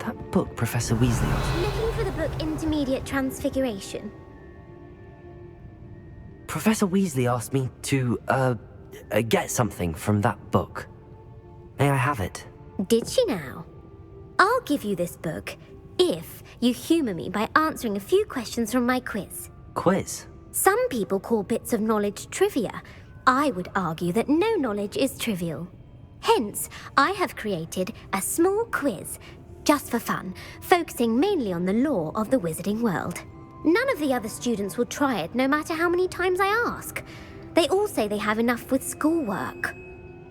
That book Professor Weasley asked. Looking for the book Intermediate Transfiguration. Professor Weasley asked me to, get something from that book. May I have it? Did she now? I'll give you this book if you humour me by answering a few questions from my quiz. Quiz? Some people call bits of knowledge trivia. I would argue that no knowledge is trivial. Hence, I have created a small quiz, just for fun, focusing mainly on the lore of the wizarding world. None of the other students will try it, no matter how many times I ask. They all say they have enough with schoolwork.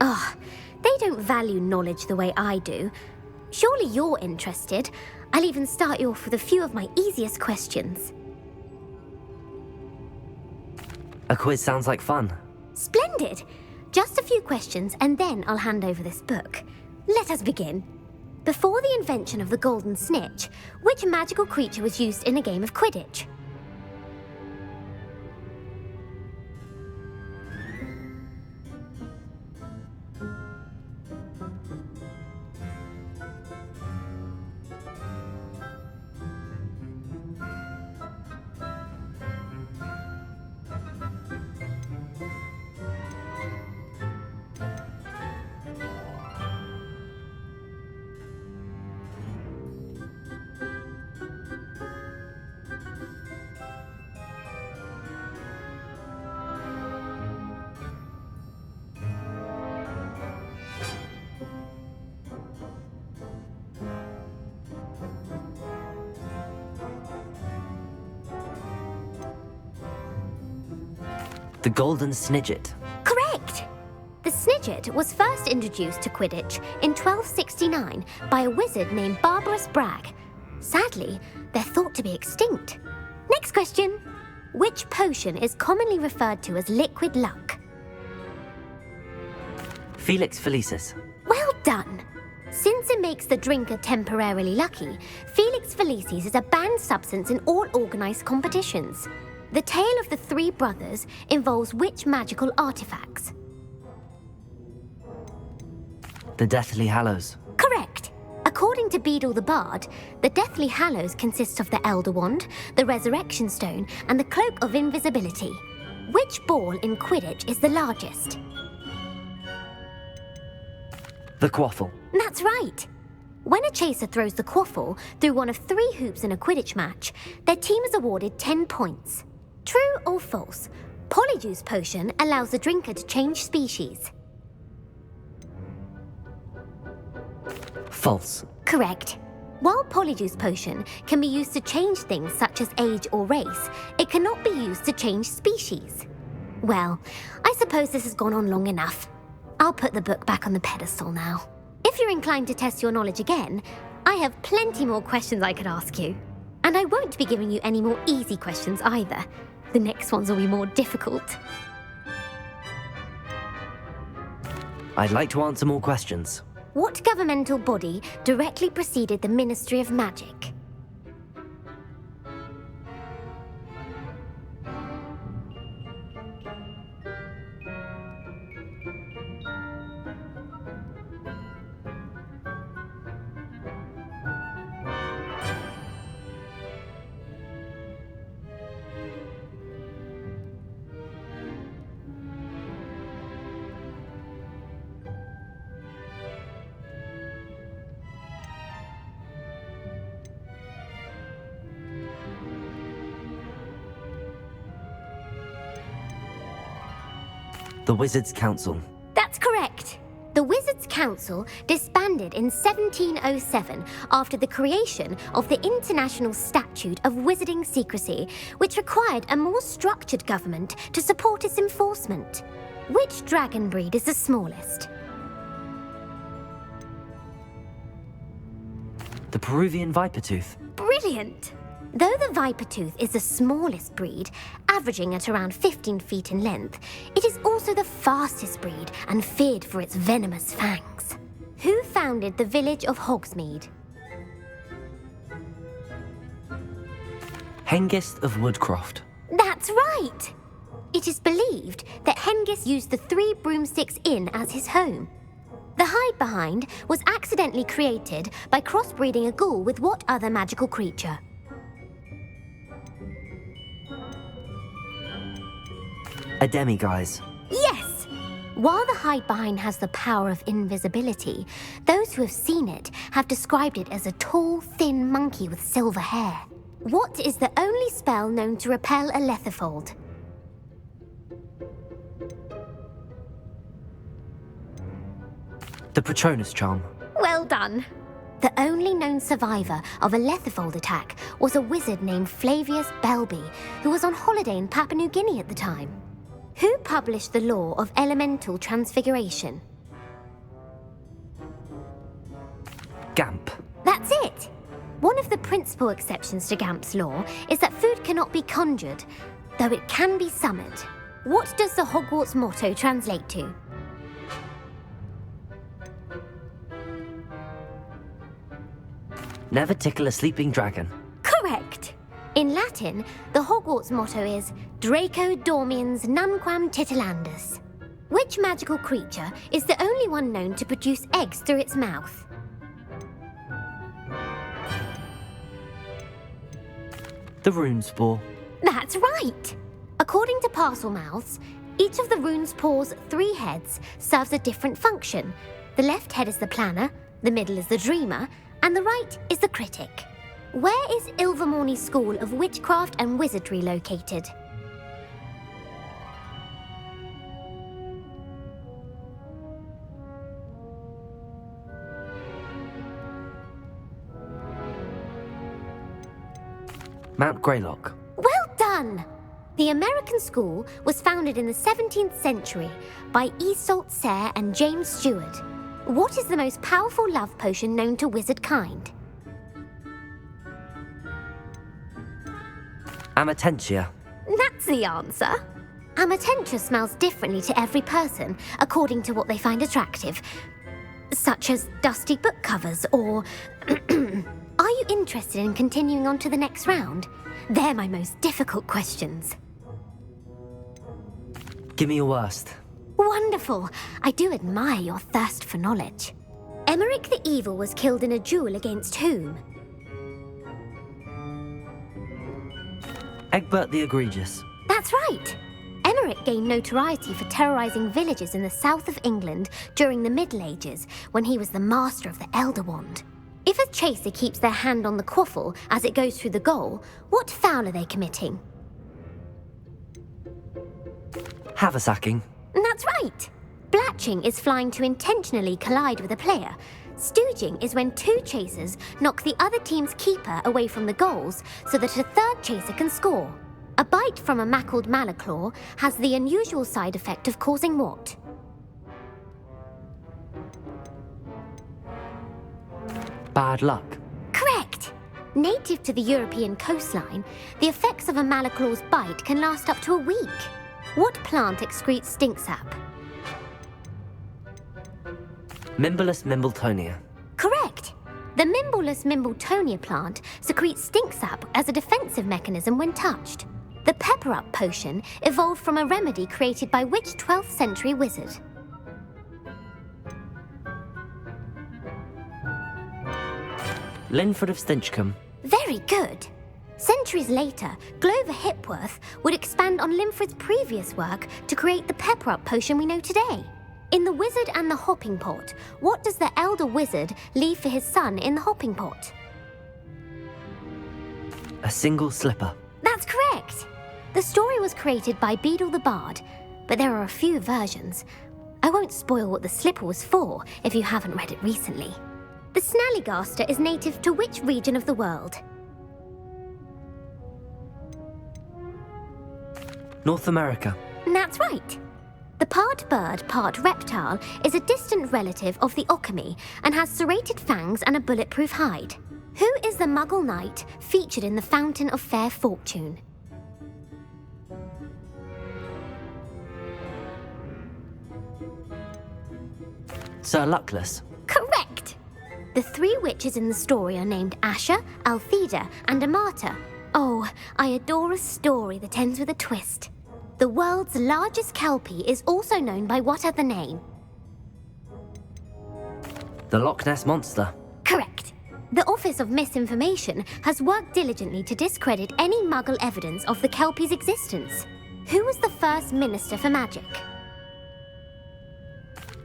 Ugh, they don't value knowledge the way I do. Surely you're interested. I'll even start you off with a few of my easiest questions. A quiz sounds like fun. Splendid! Just a few questions and then I'll hand over this book. Let us begin. Before the invention of the golden snitch, which magical creature was used in a game of Quidditch? The Golden Snidget. Correct! The Snidget was first introduced to Quidditch in 1269 by a wizard named Barbarous Bragg. Sadly, they're thought to be extinct. Next question. Which potion is commonly referred to as liquid luck? Felix Felicis. Well done! Since it makes the drinker temporarily lucky, Felix Felicis is a banned substance in all organised competitions. The tale of the three brothers involves which magical artifacts? The Deathly Hallows. Correct! According to Beedle the Bard, the Deathly Hallows consists of the Elder Wand, the Resurrection Stone, and the Cloak of Invisibility. Which ball in Quidditch is the largest? The Quaffle. That's right! When a chaser throws the quaffle through one of 3 hoops in a Quidditch match, their team is awarded 10 points. True or false? Polyjuice Potion allows the drinker to change species. False. Correct. While Polyjuice Potion can be used to change things such as age or race, it cannot be used to change species. Well, I suppose this has gone on long enough. I'll put the book back on the pedestal now. If you're inclined to test your knowledge again, I have plenty more questions I could ask you. And I won't be giving you any more easy questions either. The next ones will be more difficult. I'd like to answer more questions. What governmental body directly preceded the Ministry of Magic? The Wizards' Council. That's correct. The Wizards' Council disbanded in 1707 after the creation of the International Statute of Wizarding Secrecy, which required a more structured government to support its enforcement. Which dragon breed is the smallest? The Peruvian Vipertooth. Brilliant! Though the Vipertooth is the smallest breed, averaging at around 15 feet in length, it is also the fastest breed and feared for its venomous fangs. Who founded the village of Hogsmeade? Hengist of Woodcroft. That's right! It is believed that Hengist used the 3 Broomsticks Inn as his home. The hide-behind was accidentally created by crossbreeding a ghoul with what other magical creature? A demiguise. Yes! While the hide-behind has the power of invisibility, those who have seen it have described it as a tall, thin monkey with silver hair. What is the only spell known to repel a lethifold? The Patronus charm. Well done. The only known survivor of a lethifold attack was a wizard named Flavius Belby, who was on holiday in Papua New Guinea at the time. Who published the law of elemental transfiguration? Gamp. That's it! One of the principal exceptions to Gamp's law is that food cannot be conjured, though it can be summoned. What does the Hogwarts motto translate to? Never tickle a sleeping dragon. Correct! In Latin, the Hogwarts motto is Draco Dormiens Nunquam Titilandus. Which magical creature is the only one known to produce eggs through its mouth? The rune spore. That's right! According to Parselmouths, each of the rune's paws' 3 heads serves a different function. The left head is the planner, the middle is the dreamer, and the right is the critic. Where is Ilvermorny's School of Witchcraft and Wizardry located? Mount Greylock. Well done! The American school was founded in the 17th century by Iseult Sayre and James Stewart. What is the most powerful love potion known to wizard kind? Amatentia. That's the answer. Amatentia smells differently to every person, according to what they find attractive, such as dusty book covers or... Are you interested in continuing on to the next round? They're my most difficult questions. Give me your worst. Wonderful! I do admire your thirst for knowledge. Emeric the Evil was killed in a duel against whom? Egbert the Egregious. That's right! Emeric gained notoriety for terrorizing villages in the south of England during the Middle Ages, when he was the master of the Elder Wand. If a chaser keeps their hand on the quaffle as it goes through the goal, what foul are they committing? Haversacking. That's right! Blatching is flying to intentionally collide with a player. Stooging is when 2 chasers knock the other team's keeper away from the goals so that a 3rd chaser can score. A bite from a mackled malaclaw has the unusual side effect of causing what? Bad luck. Correct! Native to the European coastline, the effects of a malaclaw's bite can last up to a week. What plant excretes stink sap? Mimblus Mimbletonia. Correct! The Mimblus Mimbletonia plant secretes stink sap as a defensive mechanism when touched. The pepper-up potion evolved from a remedy created by which 12th century wizard? Linford of Stinchcombe. Very good! Centuries later, Glover Hipworth would expand on Linford's previous work to create the pepper-up potion we know today. In The Wizard and the Hopping Pot, what does the elder wizard leave for his son in the hopping pot? A single slipper. That's correct! The story was created by Beadle the Bard, but there are a few versions. I won't spoil what the slipper was for if you haven't read it recently. The Snallygaster is native to which region of the world? North America. That's right. The part bird, part reptile is a distant relative of the Occamy and has serrated fangs and a bulletproof hide. Who is the Muggle knight featured in the Fountain of Fair Fortune? Sir Luckless. Correct! The 3 witches in the story are named Asha, Altheda, and Amata. Oh, I adore a story that ends with a twist. The world's largest kelpie is also known by what other name? The Loch Ness Monster. Correct. The Office of Misinformation has worked diligently to discredit any Muggle evidence of the Kelpie's existence. Who was the first Minister for Magic?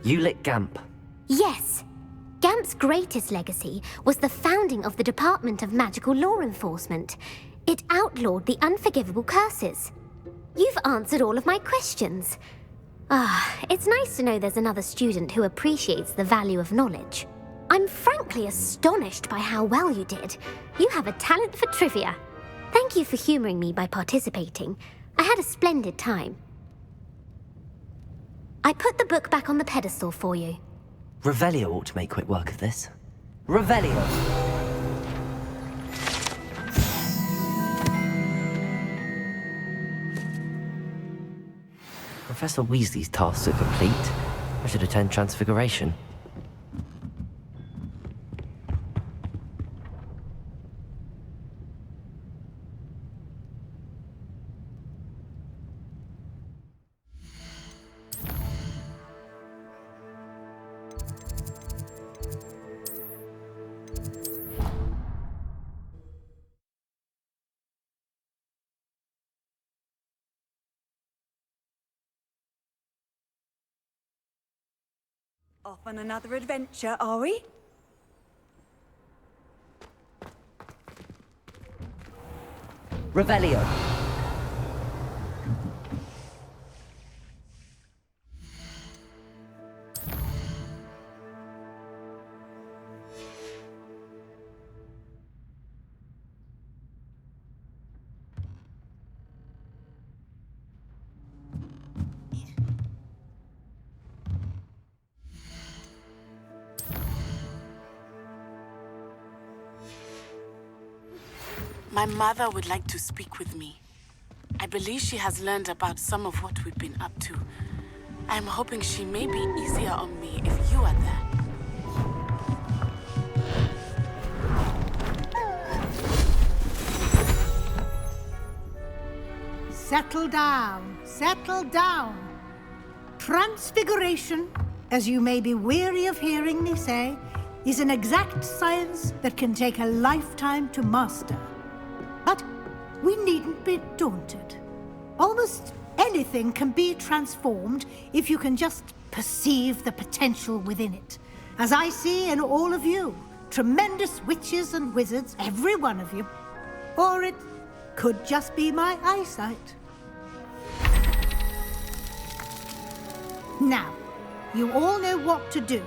Ulick Gamp. Yes. Gamp's greatest legacy was the founding of the Department of Magical Law Enforcement. It outlawed the unforgivable curses. You've answered all of my questions. It's nice to know there's another student who appreciates the value of knowledge. I'm frankly astonished by how well you did. You have a talent for trivia. Thank you for humoring me by participating. I had a splendid time. I put the book back on the pedestal for you. Revelio ought to make quick work of this. Revelio! Professor Weasley's tasks are complete. I should attend Transfiguration. Off on another adventure, are we? Revelio! My mother would like to speak with me. I believe she has learned about some of what we've been up to. I'm hoping she may be easier on me if you are there. Settle down, settle down. Transfiguration, as you may be weary of hearing me say, is an exact science that can take a lifetime to master. But we needn't be daunted. Almost anything can be transformed if you can just perceive the potential within it. As I see in all of you, tremendous witches and wizards, every one of you. Or it could just be my eyesight. Now, you all know what to do.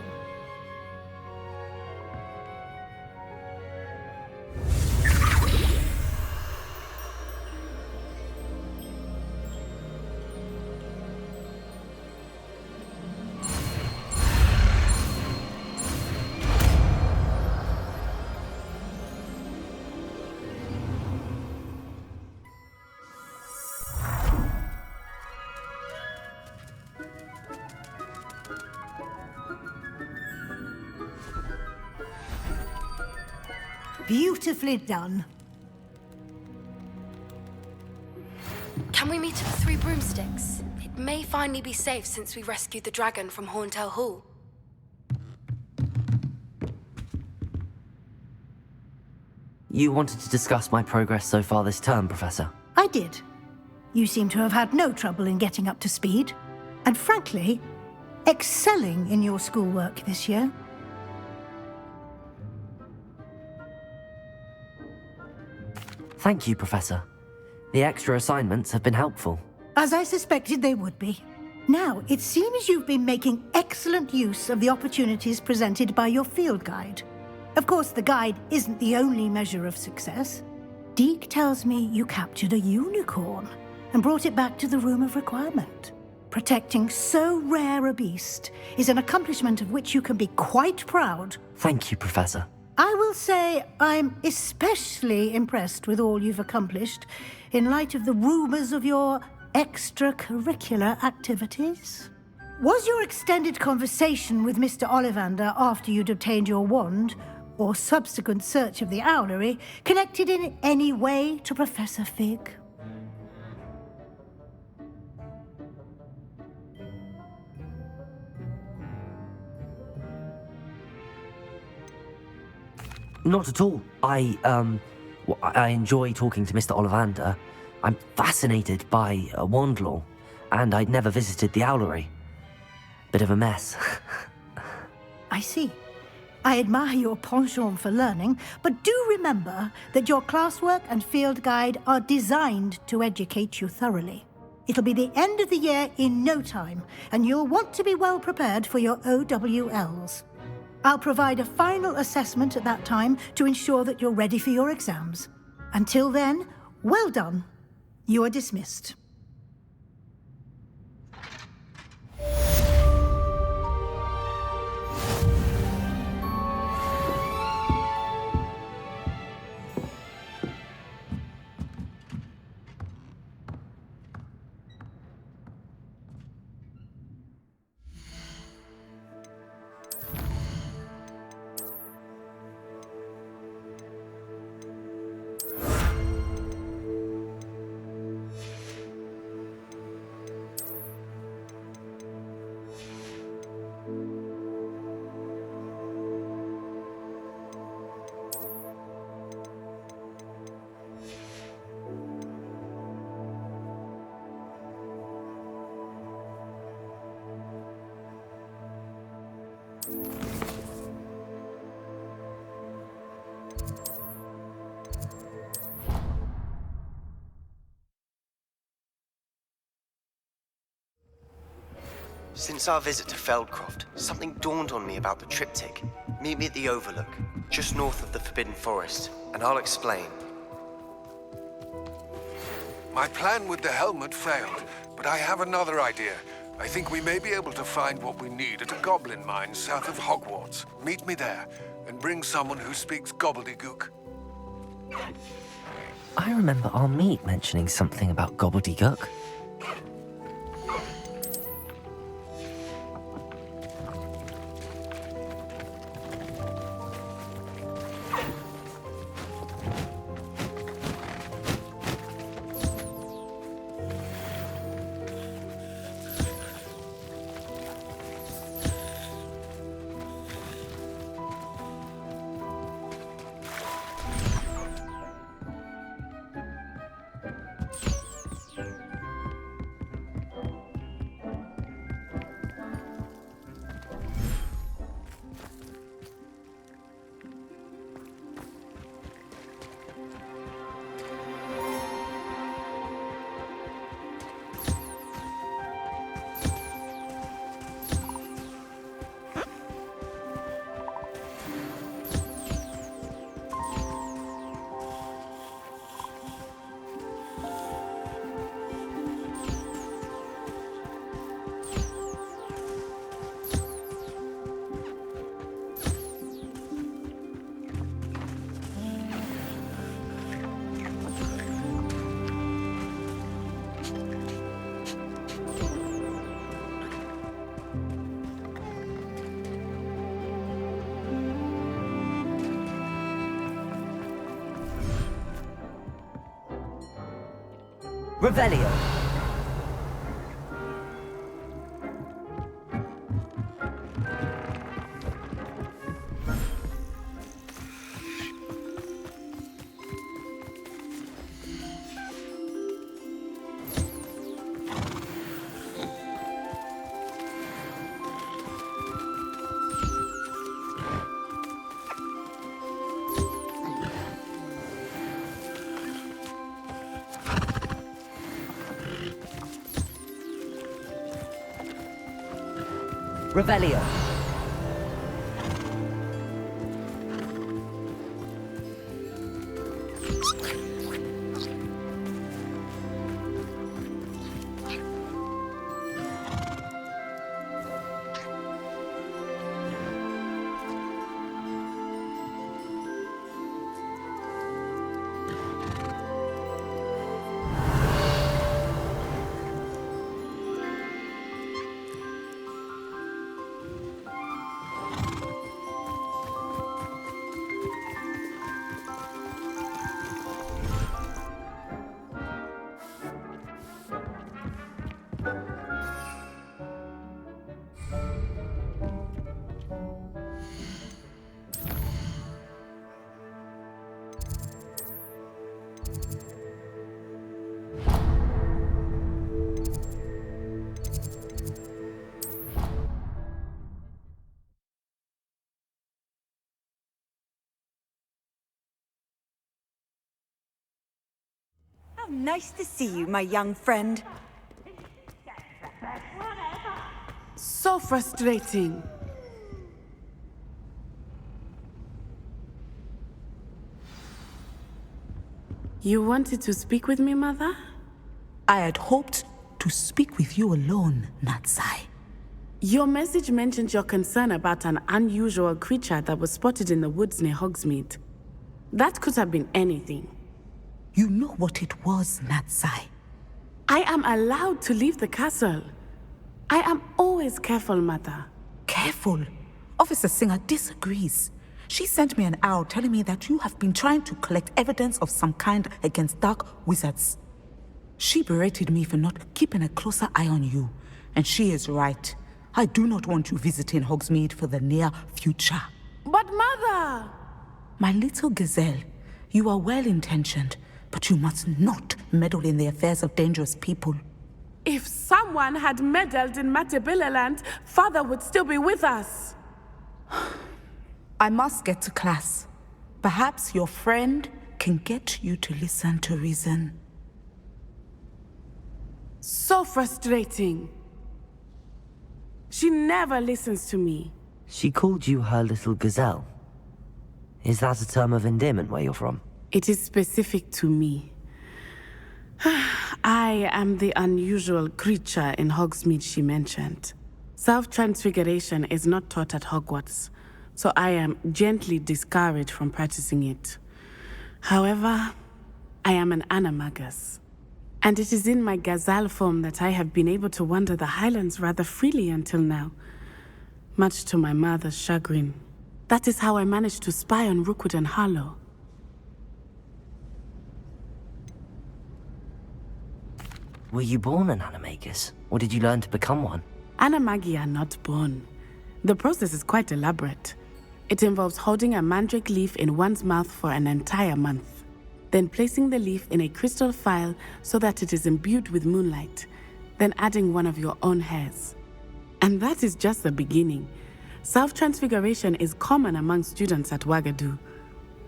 Beautifully done. Can we meet at the Three Broomsticks? It may finally be safe since we rescued the dragon from Horntail Hall. You wanted to discuss my progress so far this term, Professor? I did. You seem to have had no trouble in getting up to speed. And frankly, excelling in your schoolwork this year. Thank you, Professor. The extra assignments have been helpful. As I suspected they would be. Now, it seems you've been making excellent use of the opportunities presented by your field guide. Of course, the guide isn't the only measure of success. Deke tells me you captured a unicorn and brought it back to the Room of Requirement. Protecting so rare a beast is an accomplishment of which you can be quite proud. Thank you, Professor. I will say I'm especially impressed with all you've accomplished in light of the rumors of your extracurricular activities. Was your extended conversation with Mr. Ollivander after you'd obtained your wand, or subsequent search of the owlery, connected in any way to Professor Fig? Not at all. I enjoy talking to Mr. Ollivander. I'm fascinated by wand law, and I'd never visited the Owlery. Bit of a mess. I see. I admire your penchant for learning, but do remember that your classwork and field guide are designed to educate you thoroughly. It'll be the end of the year in no time, and you'll want to be well prepared for your OWLs. I'll provide a final assessment at that time to ensure that you're ready for your exams. Until then, well done. You are dismissed. Since our visit to Feldcroft, something dawned on me about the triptych. Meet me at the Overlook, just north of the Forbidden Forest, and I'll explain. My plan with the helmet failed, but I have another idea. I think we may be able to find what we need at a goblin mine south of Hogwarts. Meet me there, and bring someone who speaks gobbledygook. I remember our meet mentioning something about gobbledygook. Revelio. Revelio. How nice to see you, my young friend. So frustrating. You wanted to speak with me, Mother? I had hoped to speak with you alone, Natsai. Your message mentioned your concern about an unusual creature that was spotted in the woods near Hogsmeade. That could have been anything. You know what it was, Natsai. I am allowed to leave the castle. I am always careful, Mother. Careful. Officer Singer disagrees. She sent me an owl telling me that you have been trying to collect evidence of some kind against dark wizards. She berated me for not keeping a closer eye on you, and she is right. I do not want you visiting Hogsmeade for the near future. But Mother! My little gazelle, you are well-intentioned, but you must not meddle in the affairs of dangerous people. If someone had meddled in Matabeleland, Father would still be with us. I must get to class. Perhaps your friend can get you to listen to reason. So frustrating. She never listens to me. She called you her little gazelle. Is that a term of endearment where you're from? It is specific to me. I am the unusual creature in Hogsmeade she mentioned. Self-transfiguration is not taught at Hogwarts, so I am gently discouraged from practicing it. However, I am an animagus, and it is in my gazelle form that I have been able to wander the Highlands rather freely until now, much to my mother's chagrin. That is how I managed to spy on Rookwood and Harlow. Were you born an animagus, or did you learn to become one? Animagi are not born. The process is quite elaborate. It involves holding a mandrake leaf in one's mouth for an entire month, then placing the leaf in a crystal phial so that it is imbued with moonlight, then adding one of your own hairs. And that is just the beginning. Self-transfiguration is common among students at Wagadu,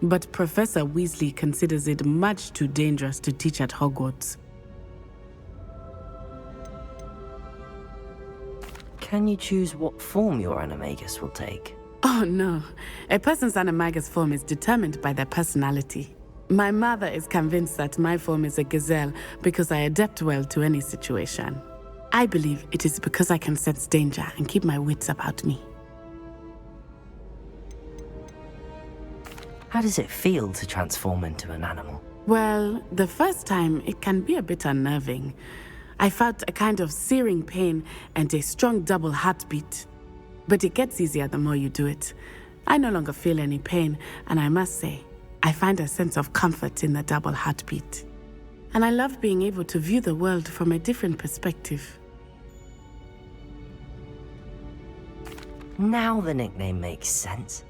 but Professor Weasley considers it much too dangerous to teach at Hogwarts. Can you choose what form your animagus will take? Oh no, a person's animagus form is determined by their personality. My mother is convinced that my form is a gazelle because I adapt well to any situation. I believe it is because I can sense danger and keep my wits about me. How does it feel to transform into an animal? Well, the first time it can be a bit unnerving. I felt a kind of searing pain and a strong double heartbeat. But it gets easier the more you do it. I no longer feel any pain, and I must say, I find a sense of comfort in the double heartbeat. And I love being able to view the world from a different perspective. Now the nickname makes sense.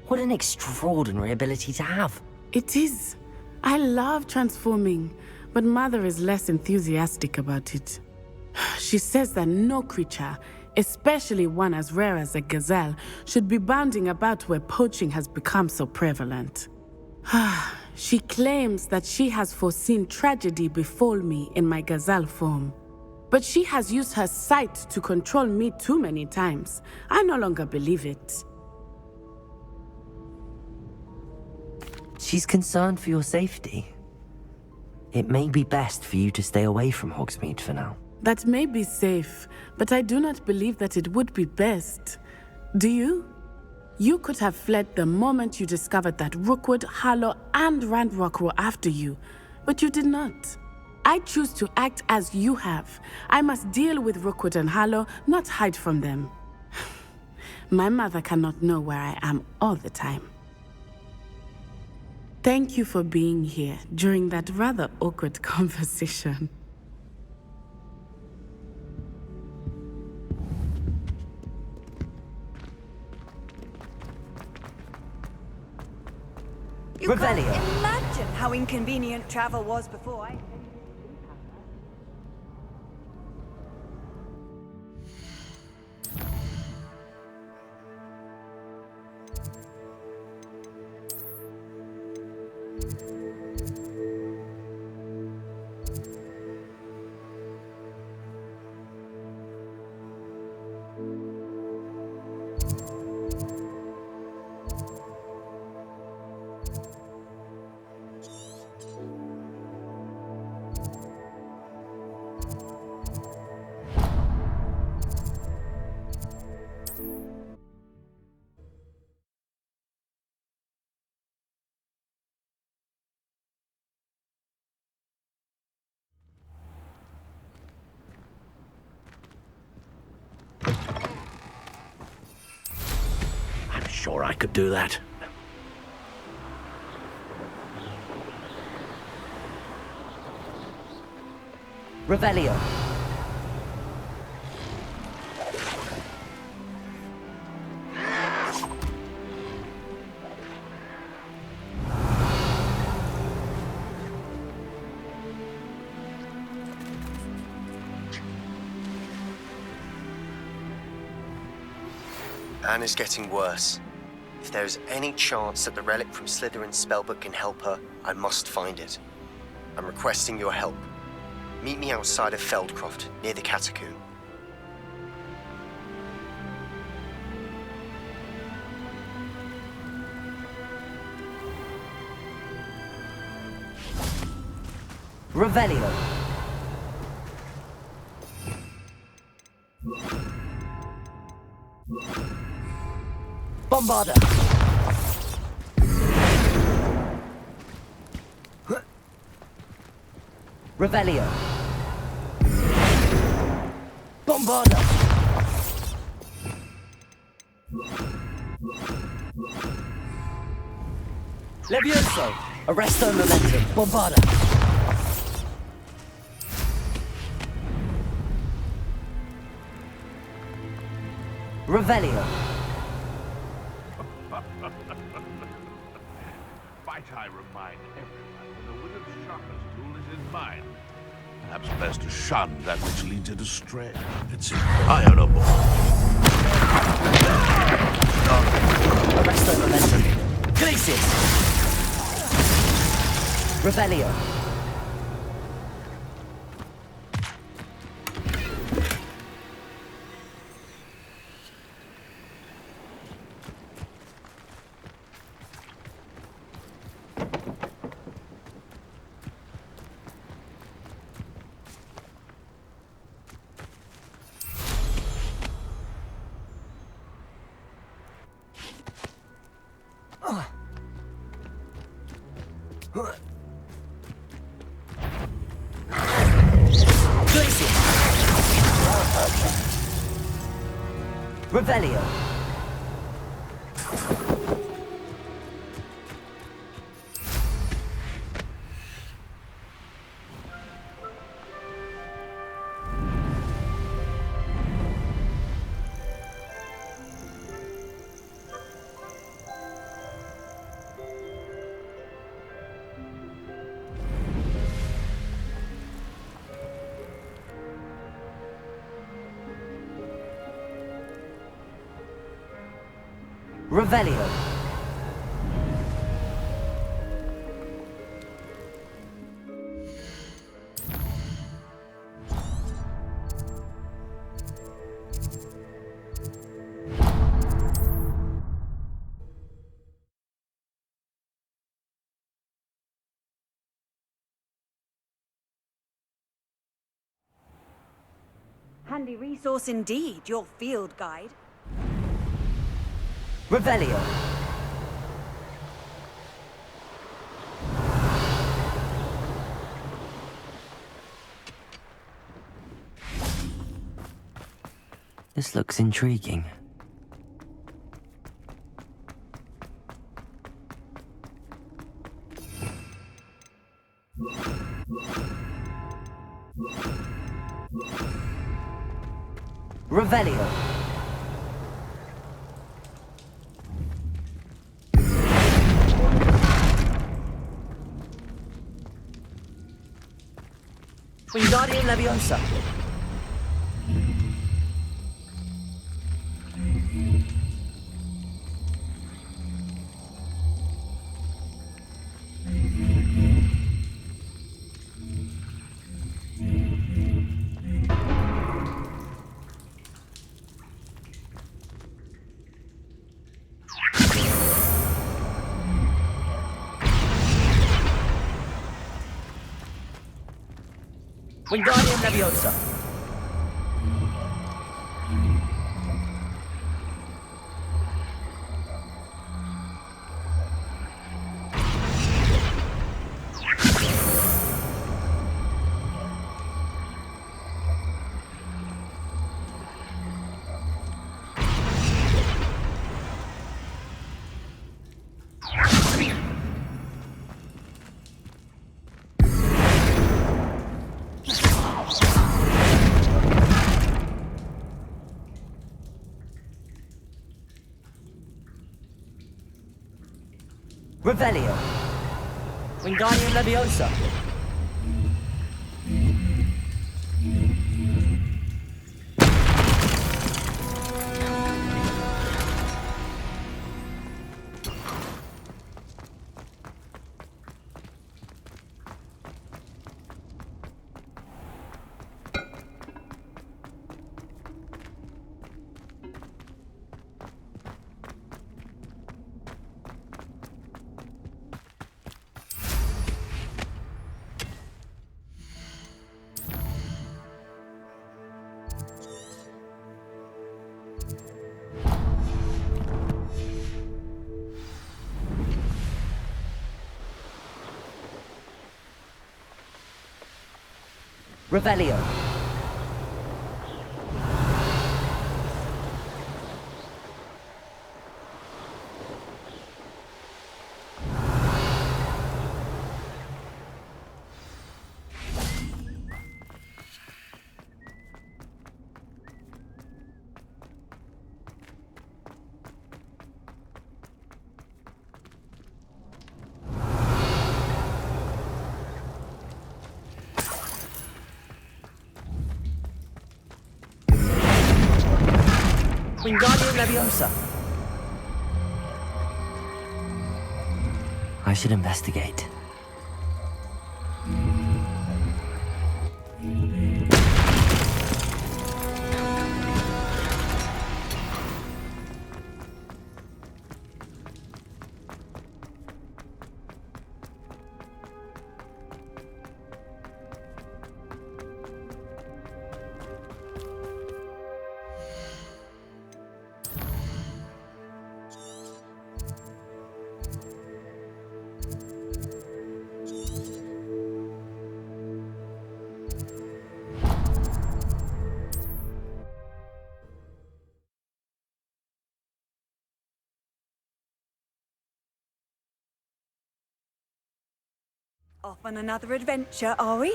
What an extraordinary ability to have. It is. I love transforming, but Mother is less enthusiastic about it. She says that no creature, especially one as rare as a gazelle, should be bounding about where poaching has become so prevalent. She claims that she has foreseen tragedy befall me in my gazelle form. But she has used her sight to control me too many times. I no longer believe it. She's concerned for your safety. It may be best for you to stay away from Hogsmeade for now. That may be safe, but I do not believe that it would be best. Do you? You could have fled the moment you discovered that Rookwood, Harlow, and Ranrock were after you, but you did not. I choose to act as you have. I must deal with Rookwood and Harlow, not hide from them. My mother cannot know where I am all the time. Thank you for being here during that rather awkward conversation. Revelio. Imagine imagine how inconvenient travel was before I... I'm sure I could do that. Revelio. Anna's getting worse. If there is any chance that the relic from Slytherin's spellbook can help her, I must find it. I'm requesting your help. Meet me outside of Feldcroft, near the catacomb. Revelio. Bombarda. Revelio. Bombarda. Levioso. Arresto momentum. Bombarda. Revelio. Might I remind everyone that the wizard's sharpest tool is his mind. Perhaps best to shun that which leads it astray. It's inviolable. Arresto momentum. Glacis. Revelio. Revelio. Revelio. Handy resource indeed, your field guide. Revelio. This looks intriguing. Revelio. Wingardium Leviosa. Wingardium Leviosa. Revelio. Wingardium Leviosa. Revelio. Wingardium Leviosa. I should investigate. Off on another adventure, are we?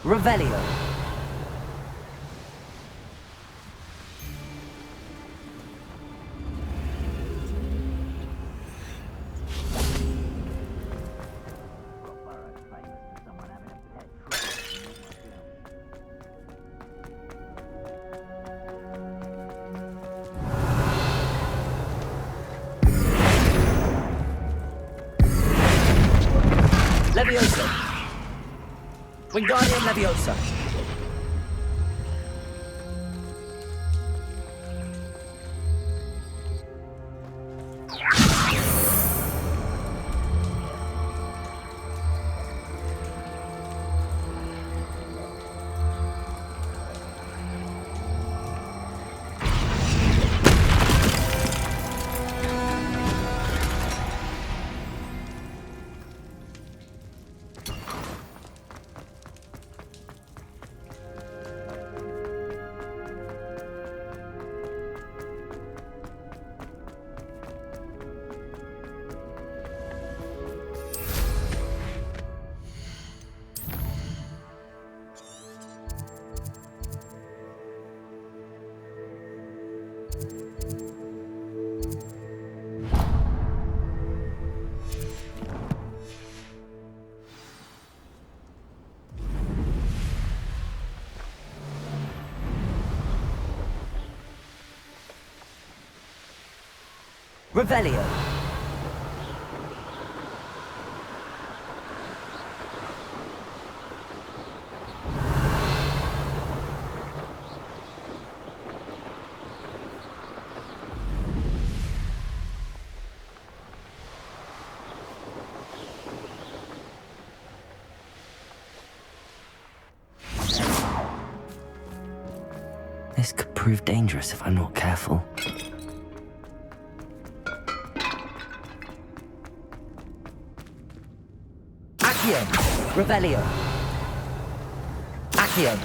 Revelio. Leviosa. Wingardium Leviosa. Revelio. This could prove dangerous if I'm not careful. Accio! Revelio! Accio!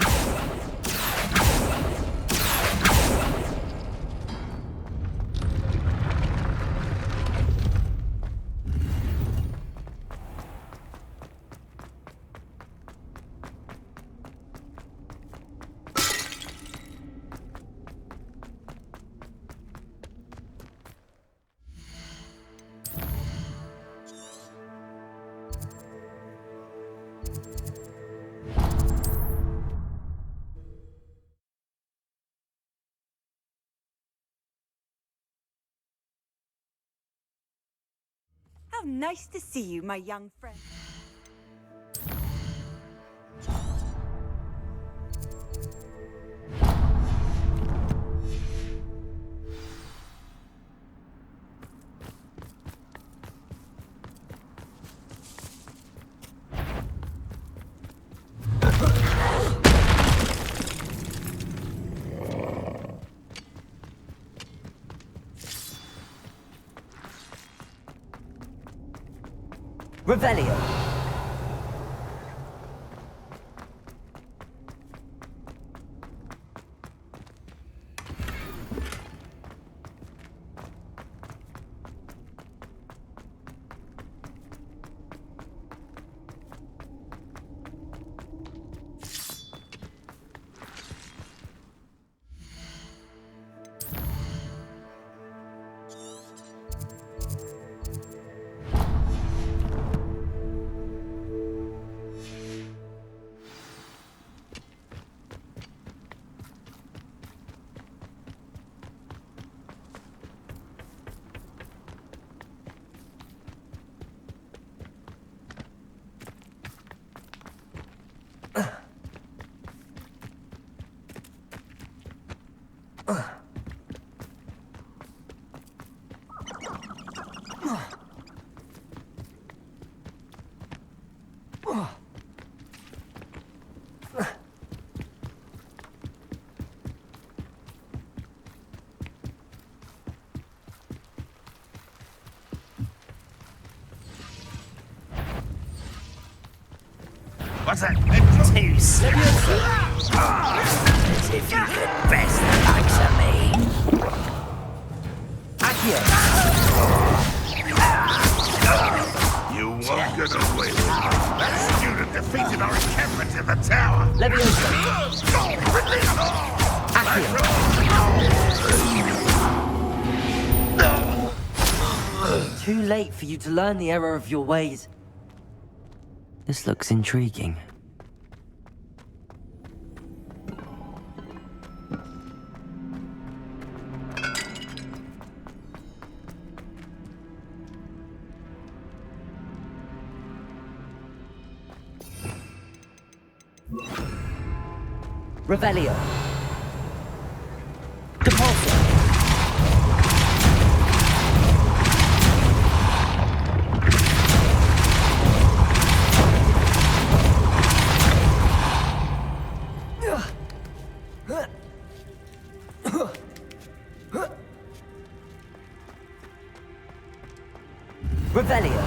How nice to see you, my young friend. Revelio. What's that? Too slow. As if you could best the likes of me. Accio. You won't get away with it. That student defeated our encampment in the tower. Leviosa. Accio. Too late for you to learn the error of your ways. This looks intriguing. Revelio. Depulso. Revelio.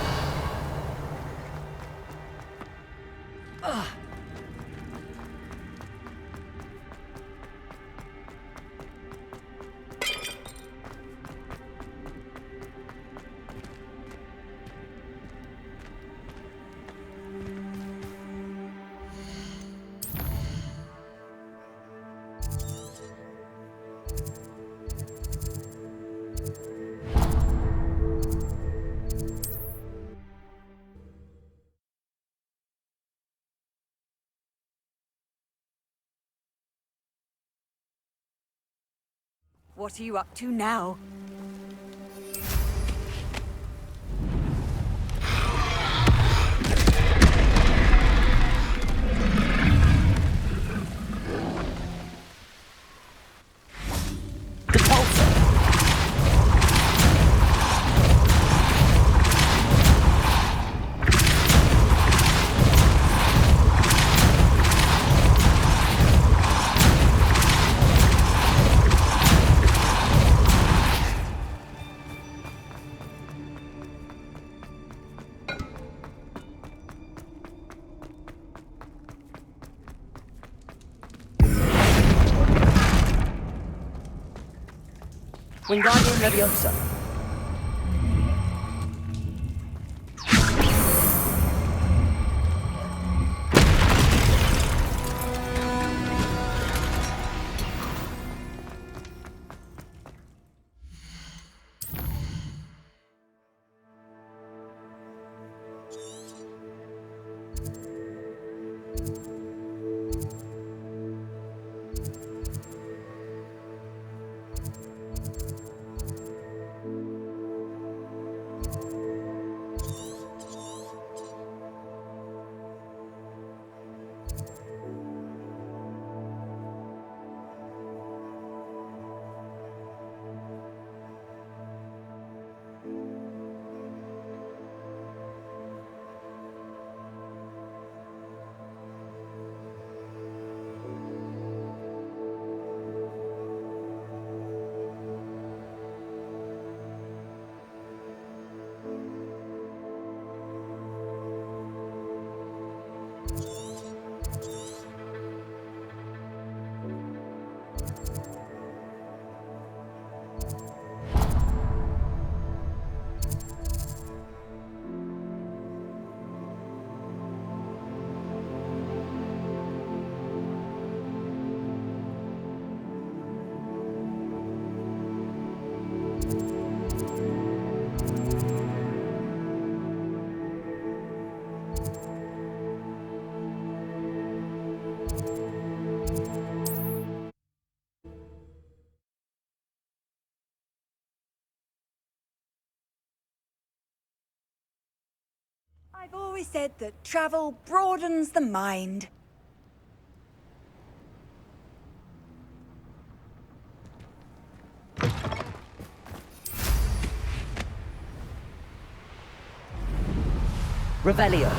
What are you up to now? Wingardium Leviosa. I've always said that travel broadens the mind. Revelio.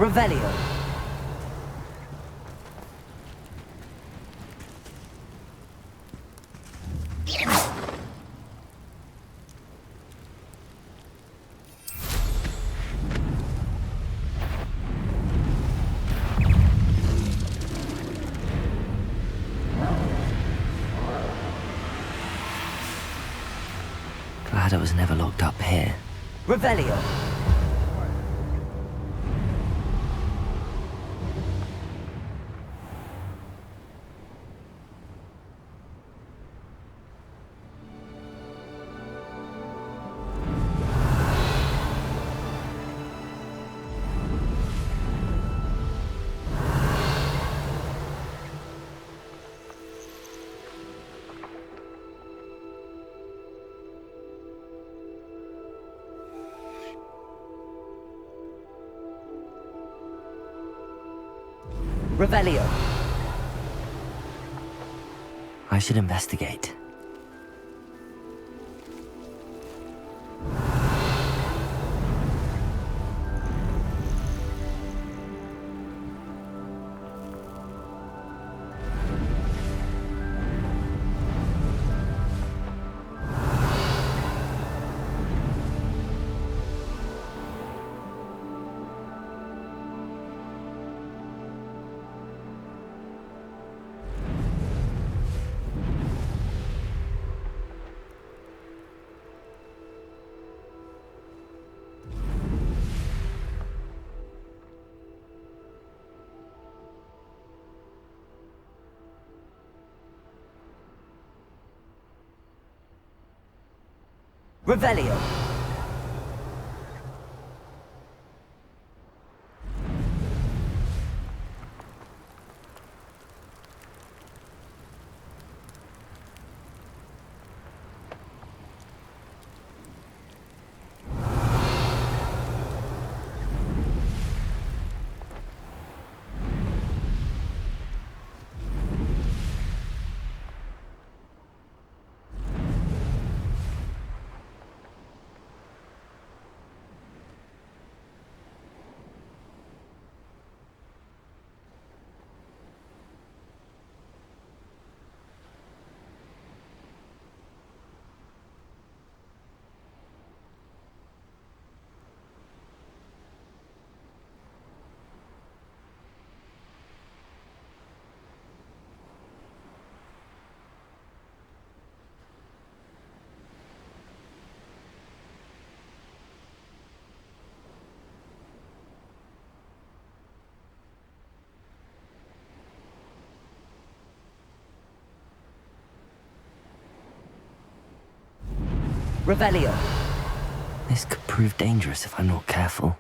Revelio. Glad I was never locked up here. Revelio. Revelio. I should investigate. Revelio. Revelio. This could prove dangerous if I'm not careful.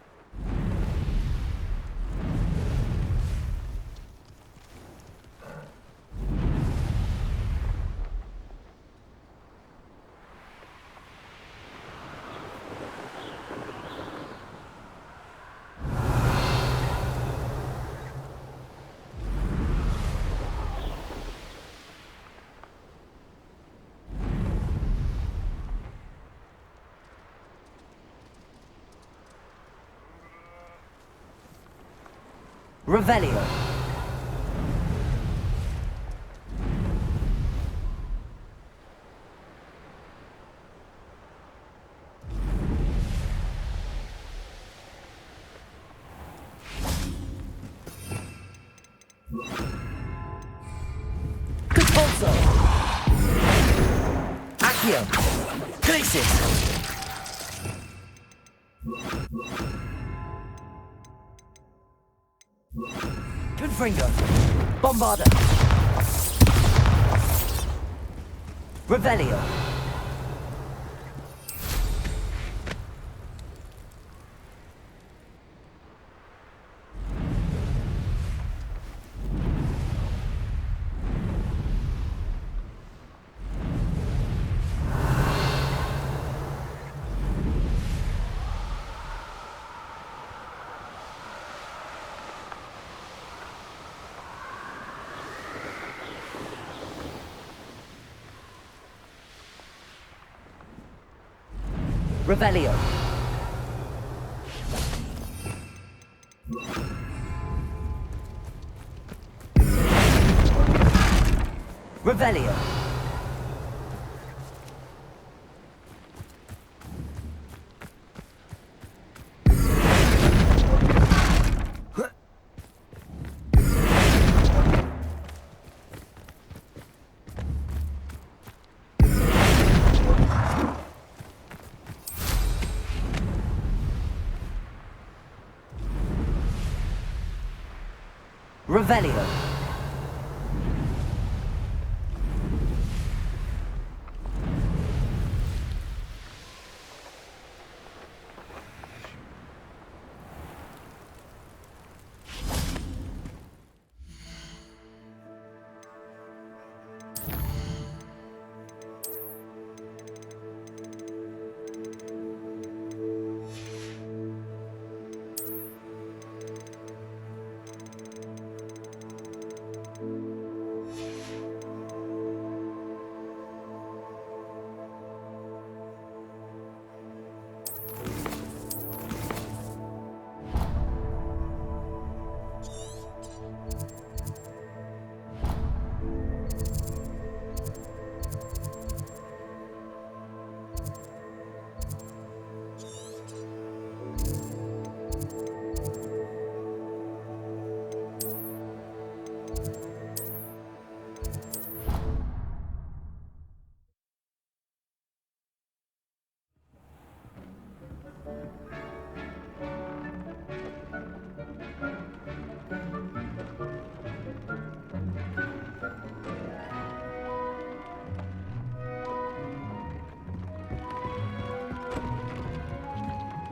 Revelio. Conspulso. Accio. Glacis. Confringo. Bombarda. Revelio. Revelio. Revelio. Revelio.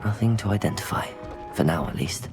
Nothing to identify, for now at least.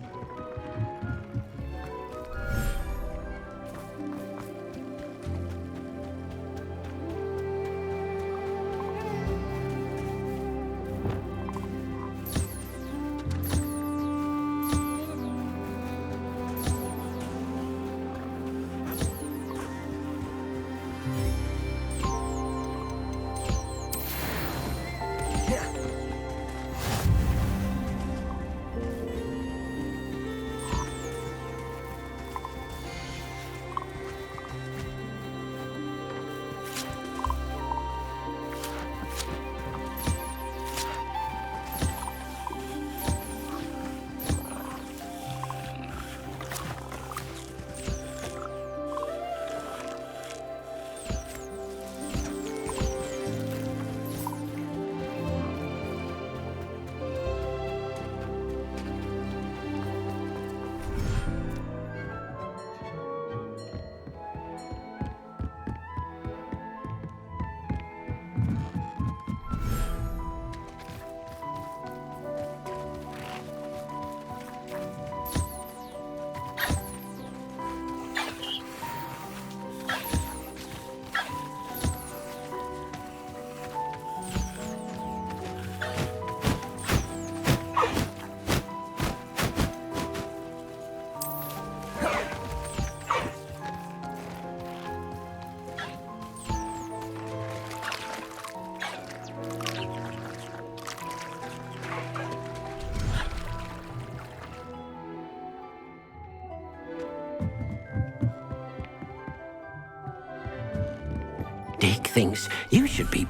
Dick thinks you should be...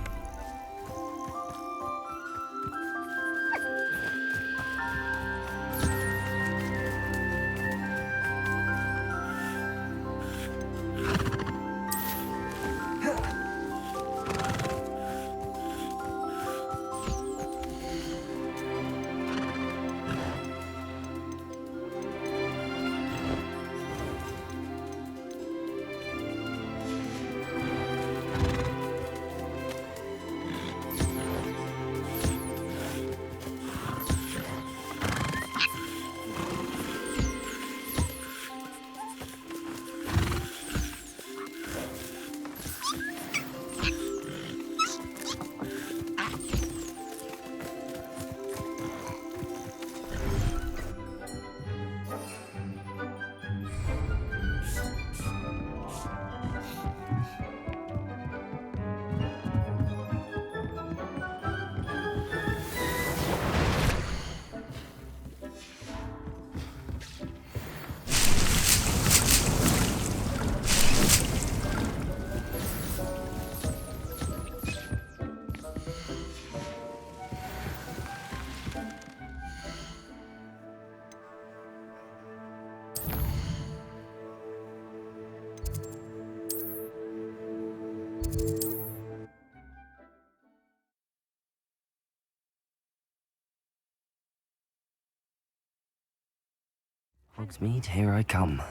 Hogsmeade, here I come.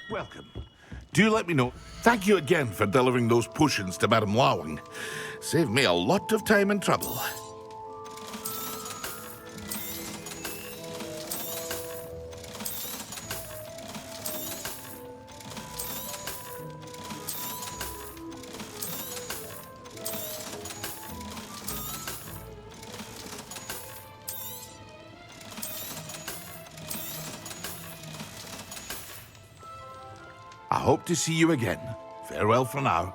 Welcome. Do let me know. Thank you again for delivering those potions to Madame Lawing. Saved me a lot of time and trouble. I hope to see you again. Farewell for now.